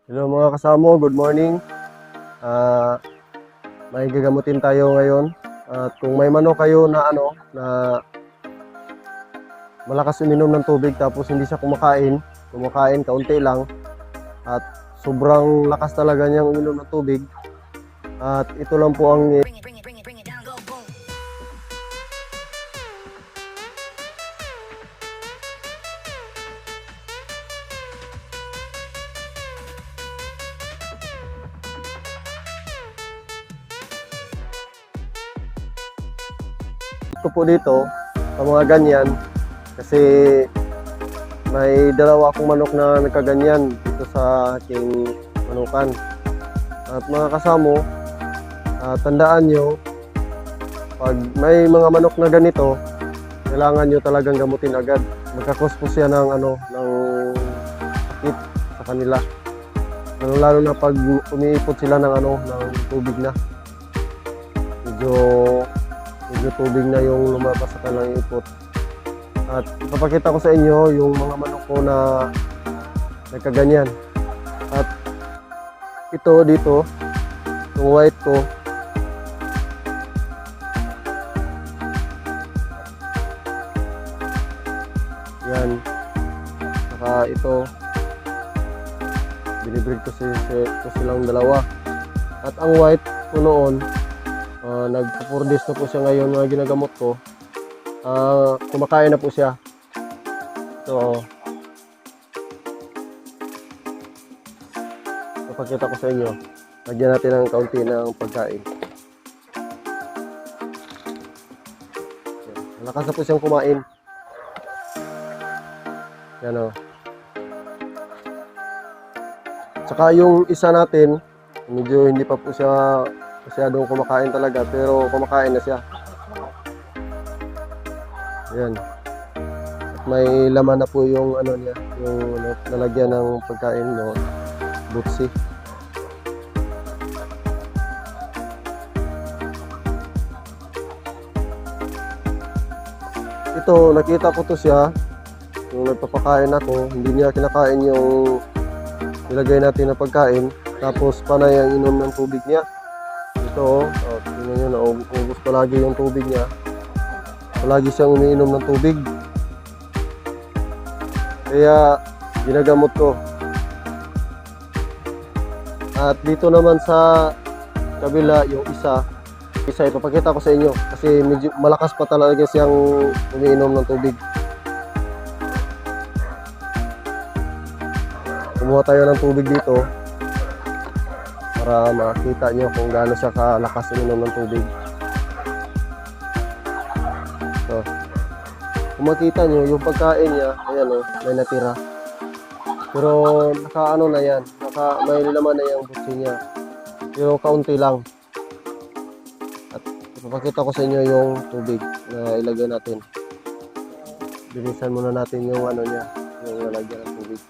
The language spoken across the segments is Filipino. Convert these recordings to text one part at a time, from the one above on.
Hello mga kasamo, good morning. Ah, may gagamutin tayo ngayon. At kung may manok kayo na na malakas uminom ng tubig tapos hindi siya kumakain kaunti lang at sobrang lakas talaga niyang uminom ng tubig. At ito lang po ang Bring it down, go boom. ito po dito sa mga ganyan kasi may dalawa akong manok na nagkaganyan dito sa aking manukan. At mga kasamo, tandaan nyo, pag may mga manok na ganito, kailangan nyo talagang gamutin agad. Magkakos po siya ng ng sakit sa kanila. Lalo na pag umiipot sila ng ng tubig na. Medyo tubig na yung lumabas sa kanilang ipot. At ipapakita ko sa inyo yung mga manok ko na nagkaganyan. At ito dito, yung white ko, yan. Saka ito, binibreed ko silang dalawa. At ang white ko noon, nagpo-4 days na po siya ngayon na ginagamot ko. Kumakain na po siya. So, papakita ko sa inyo. Lagyan natin ng kaunti ng pagkain. Malakas na po siyang kumain. Yan o. Saka yung isa natin, medyo hindi pa po siya masyadong kumakain talaga, pero kumakain na siya. Ayan. At may laman na po yung niya, yung nalagyan ng pagkain, no, butsi. Ito, nakita ko to siya, yung nagpapakain ako, hindi niya kinakain yung nilagay natin na pagkain, tapos panay ang inom ng tubig niya. Ito, tingnan nyo, naubos palagi yung tubig niya. Palagi siyang umiinom ng tubig. Kaya ginagamot ko. At dito naman sa kabila, yung isa ipapakita ko sa inyo kasi medyo malakas pa talaga siyang umiinom ng tubig. Kumuha tayo ng tubig dito para makita nyo kung gaano siya kalakas uminom ng tubig. So, kung makita nyo, yung pagkain niya, ayan o, may natira. Pero naka na yan, may laman na yung butsi niya. Pero kaunti lang. At ipapakita ko sa inyo yung tubig na ilagay natin. Binisan muna natin yung niya, yung lalagyan ng tubig.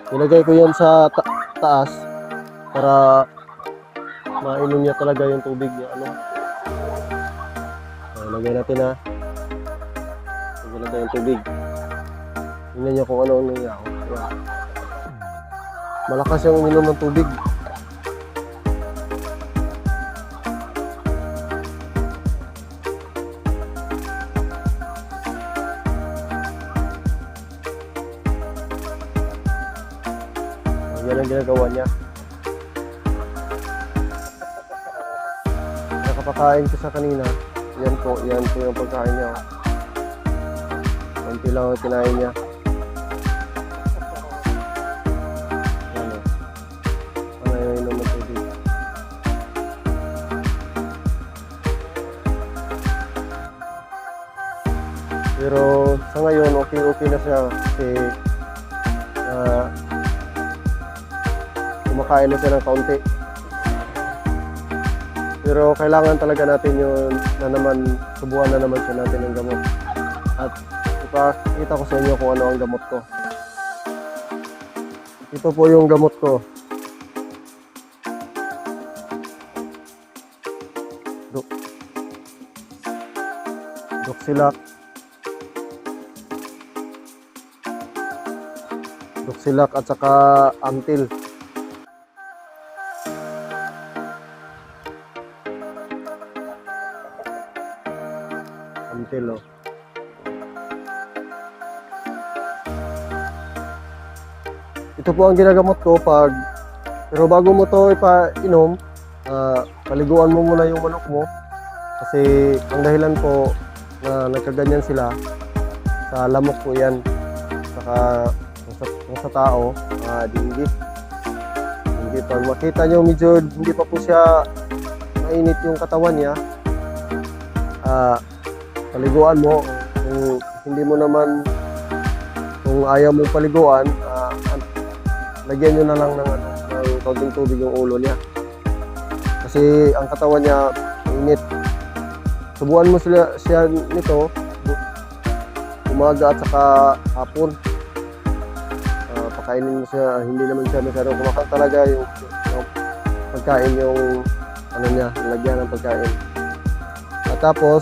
Nilagay ko yan sa taas para mainom niya talaga yung tubig niya. Lagay natin na. Lagay natin yung tubig. Tingnan niyo kung ano niya. Malakas yung uminom ng tubig. Yan ang ginagawa niya. Nakapakain ko sa kanina. Yan po yung pagkain niya. Konti lang ang kinain niya. Ano yung inom ng tubig. Pero sa ngayon, okay na siya kasi kumakain na siya ng kaunti. Pero kailangan talaga natin yun na naman, subukan na naman siya natin ng gamot. At ipakita ko sa inyo kung ano ang gamot ko. Ito po yung gamot ko. Doxilac Duxilac at saka Amtil. Amtil, oh. Ito po ang ginagamot ko pero bago mo to ipainom, paliguan mo muna yung manok mo kasi ang dahilan po na nagkaganyan sila sa lamok po yan, saka kung sa tao, dinggit. Pag makita nyo medyo hindi pa po siya mainit yung katawan niya, paliguan mo. Kung hindi mo naman, kung ayaw mong paliguan, lagyan nyo na lang ng kaunting tubig yung ulo niya. Kasi ang katawan niya mainit. Subukan mo siya nito umaga at saka hapon. Pakainin mo siya, hindi naman siya masyadong kumakain talaga yung pagkain, yung niya, lagyan ng pagkain. At tapos,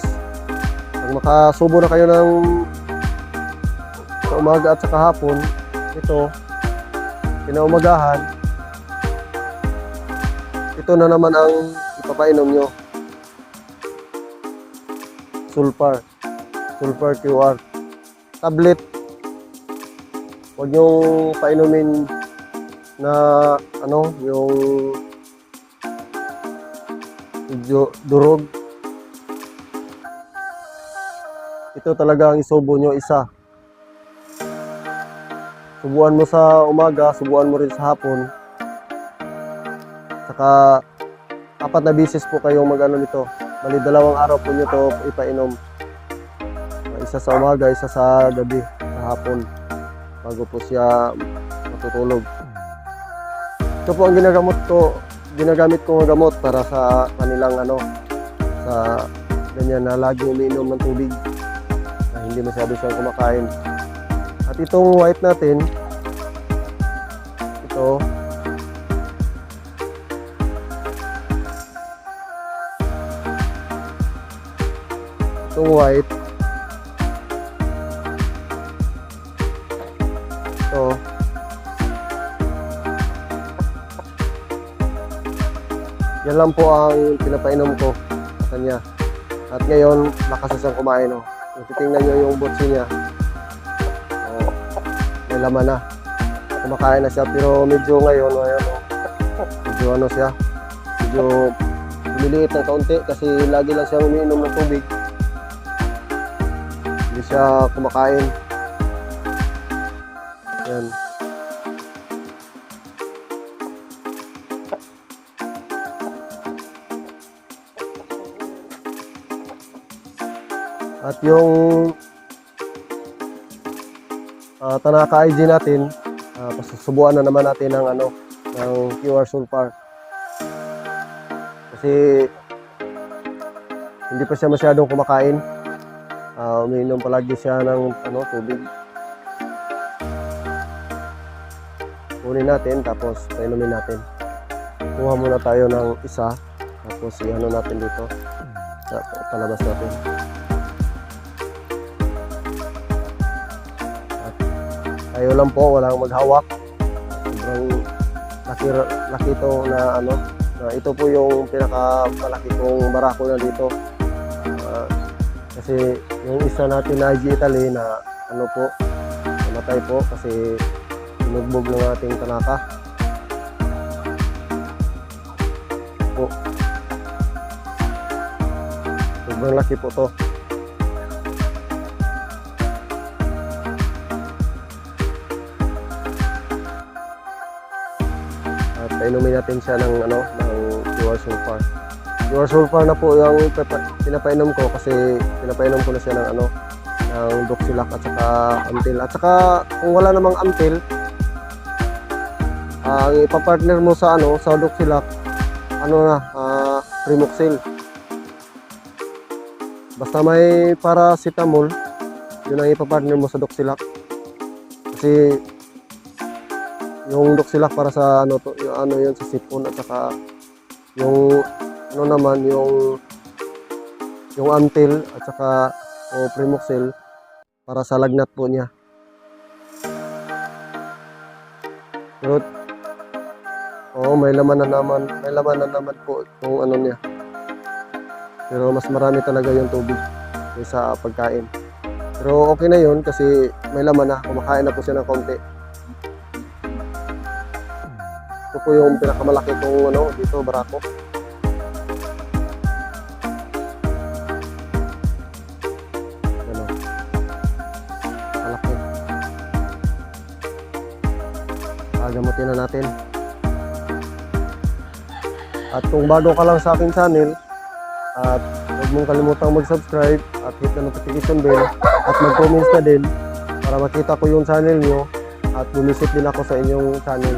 pag makasubo na kayo ng sa umaga at saka hapon, ito, kinaumagahan, ito na naman ang ipapainom nyo. Sulfur QR tablet. Huwag nyong painumin na yung durog. Ito talaga ang isubo nyo, isa. Subuan mo sa umaga, subuan mo rin sa hapon. Saka 4 na bisis po kayong nito. Bali 2 araw po nyo to ipainom. Isa sa umaga, isa sa gabi, sa hapon, bago po siya matutulog. Ito po ang ginagamit ko ng gamot para sa kanilang sa ganyan na lagi umiinom ng tubig, na hindi masyado siyang kumakain. At itong white natin, itong white, yan lang po ang pinapainom ko sa kanya. At ngayon, lakas siyang kumain. Kung titingnan nyo yung butsi niya, may laman na. Kumakain na siya, pero medyo ngayon, medyo siya. Medyo lumiliit ng kaunti kasi lagi lang siyang umiinom ng tubig. Hindi siya kumakain. Yan. At yung Tanaka IG natin, pasusubuan na naman natin ng QR Sulfur. Kasi hindi pa siya masyadong kumakain. Umiinom palagi siya ng tubig. Kunin natin, tapos painumin natin. Kuha muna tayo ng isa, tapos natin dito. Palabas natin. Tayo lang po, walang maghawak. Sobrang laki ito na ito po yung pinakamalaki kong barako na dito. Kasi yung isa natin na IG Italy na namatay po kasi sinugbog ng ating Tanaka. Sobrang laki po to. Painumin natin siya ng QR Sulfur. QR Sulfur na po yung pinapainom ko kasi pinapainom ko na siya ng Duxilac at saka Amtil. At saka kung wala namang Amtil, ang ipapartner mo sa sa Duxilac, Primoxil. Basta may paracetamol, yun ang ipapartner mo sa Duxilac. Kasi yung Duxilac para sa yun sa sipon, at saka yung naman yung Amtil at saka Primoxil para sa lagnat po niya. Pero, oo, may laman na naman po kung ano niya. Pero mas marami talaga yung tubig kaysa pagkain. Pero okay na yun kasi may laman na, kumakain na po siya ng konti. Ito po yung pinakamalaki kong ano, dito, barako. Ano, malaki. Gamutin na natin. At kung bago ka lang sa aking channel, at huwag mong kalimutang mag-subscribe at hit na notification bell at mag-comments na din para makita ko yung channel nyo at bumisit din ako sa inyong channel.